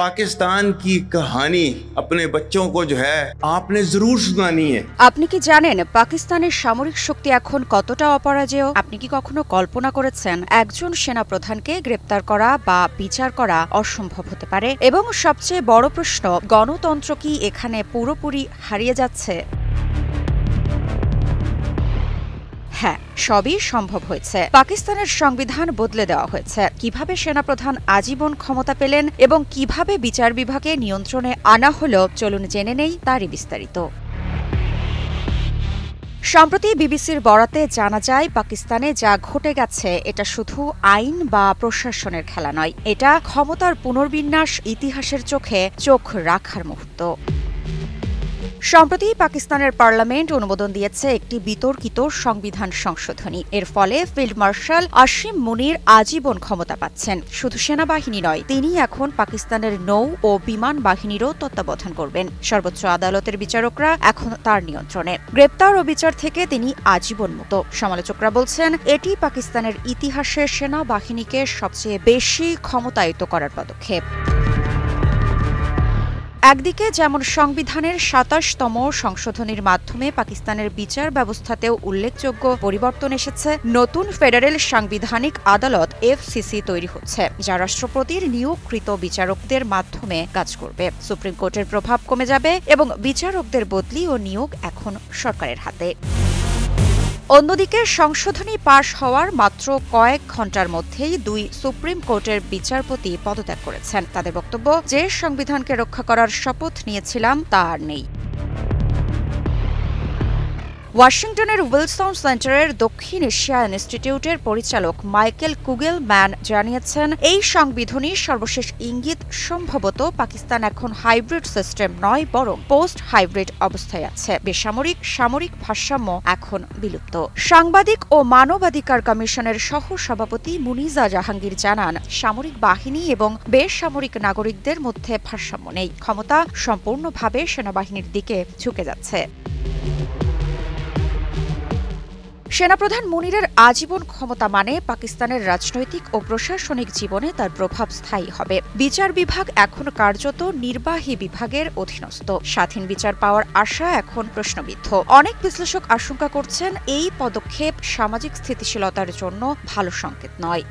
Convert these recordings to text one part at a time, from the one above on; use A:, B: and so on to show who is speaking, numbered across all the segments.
A: पाकिस्तान की कहानी अपने बच्चों को जो है आपने जरूर सुनानी है।
B: আপনি কি জানেন পাকিস্তানের সামরিক শক্তি এখন কতটা অপরাজেয়? আপনি কি কখনো কল্পনা করেছেন একজন সেনাপ্রধানকে গ্রেপ্তার করা বা বিচার করা অসম্ভব হতে পারে? এবং সবচেয়ে বড় প্রশ্ন, গণতন্ত্র কি এখানে পুরোপুরি হারিয়ে যাচ্ছে? হ্যাঁ, সবই সম্ভব হয়েছে। পাকিস্তানের সংবিধান বদলে দেওয়া হয়েছে। কিভাবে সেনাপ্রধান আজীবন ক্ষমতা পেলেন এবং কিভাবে বিচার বিভাগে নিয়ন্ত্রণে আনা হলো, চলুন জেনে নেই তারই বিস্তারিত। সম্প্রতি বিবিসির বরাতে জানা যায়, পাকিস্তানে যা ঘটে গেছে এটা শুধু আইন বা প্রশাসনের খেলা নয়, এটা ক্ষমতার পুনর্বিন্যাস, ইতিহাসের চোখে চোখ রাখার মুহূর্ত। সম্প্রতি পাকিস্তানের পার্লামেন্ট অনুমোদন দিয়েছে একটি বিতর্কিত সংবিধান সংশোধনী। এর ফলে ফিল্ড মার্শাল আসিম মুনির আজীবন ক্ষমতা পাচ্ছেন। শুধু সেনাবাহিনী নয়, তিনি এখন পাকিস্তানের নৌ ও বিমান বাহিনীরও তত্ত্বাবধান করবেন। সর্বোচ্চ আদালতের বিচারকরা এখন তার নিয়ন্ত্রণে। গ্রেপ্তার ও বিচার থেকে তিনি আজীবন মুক্ত। সমালোচকরা বলছেন, এটি পাকিস্তানের ইতিহাসে সেনাবাহিনীকে সবচেয়ে বেশি ক্ষমতায়িত করার পদক্ষেপ। একদিকে যেমন সংবিধানের ২৭তম সংশোধনীর মাধ্যমে পাকিস্তানের বিচার ব্যবস্থাতেও উল্লেখযোগ্য পরিবর্তন এসেছে। নতুন ফেডারেল সাংবিধানিক আদালত FCC তৈরি হচ্ছে, যা রাষ্ট্রপতির নিয়োগকৃত বিচারকদের মাধ্যমে কাজ করবে। সুপ্রিম কোর্টের প্রভাব কমে যাবে এবং বিচারকদের বদলি ও নিয়োগ এখন সরকারের হাতে। অন্যদিকে সংশোধনী পাশ হওয়ার মাত্র কয়েক ঘণ্টার মধ্যেই ২ সুপ্রিম কোর্টের বিচারপতি পদত্যাগ করেছেন। তাদের বক্তব্য, যে সংবিধানকে রক্ষা করার শপথ নিয়েছিলাম তা আর নেই। ওয়াশিংটনের উইলসন সেন্টারের দক্ষিণ এশিয়া ইনস্টিটিউটের পরিচালক মাইকেল কুগেলম্যান জানিয়েছেন, এই সংবিধানের সর্বশেষ ইঙ্গিত সম্ভবত পাকিস্তান এখন হাইব্রিড সিস্টেম নয়, বরং পোস্ট হাইব্রিড অবস্থায় আছে। বেসামরিক সামরিক ভারসাম্য এখন বিলুপ্ত। সাংবাদিক ও মানবাধিকার কমিশনের সহ সভাপতি মুনিজা জাহাঙ্গীর জানান, সামরিক বাহিনী এবং বেসামরিক নাগরিকদের মধ্যে ভারসাম্য নেই। ক্ষমতা সম্পূর্ণভাবে সেনাবাহিনীর দিকে ঝুঁকে যাচ্ছে। সেনাপ্রধান মুনিরের আজীবন ক্ষমতা মানে পাকিস্তানের রাজনৈতিক ও প্রশাসনিক জীবনে তার প্রভাব স্থায়ী হবে। বিচার বিভাগ এখন কার্যত নির্বাহী বিভাগের অধীনস্থ। স্বাধীন বিচার পাওয়ার আশা এখন প্রশ্নবিদ্ধ। অনেক বিশ্লেষক আশঙ্কা করছেন, এই পদক্ষেপ সামাজিক স্থিতিশীলতার জন্য ভালো সংকেত নয়।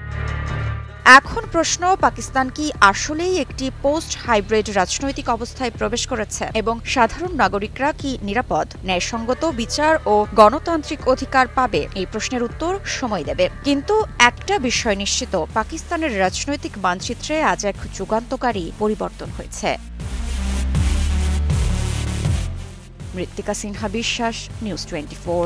B: এখন প্রশ্ন, পাকিস্তান কি আসলেই একটি পোস্ট হাইব্রিড রাজনৈতিক অবস্থায় প্রবেশ করেছে এবং সাধারণ নাগরিকরা কি নিরাপদ, ন্যায়সঙ্গত বিচার ও গণতান্ত্রিক অধিকার পাবে? এই প্রশ্নের উত্তর সময় দেবে। কিন্তু একটা বিষয় নিশ্চিত, পাকিস্তানের রাজনৈতিক মানচিত্রে আজ এক যুগান্তকারী পরিবর্তন হয়েছে। মৃত্তিকা সিনহা বিশ্বাস, নিউজ 24।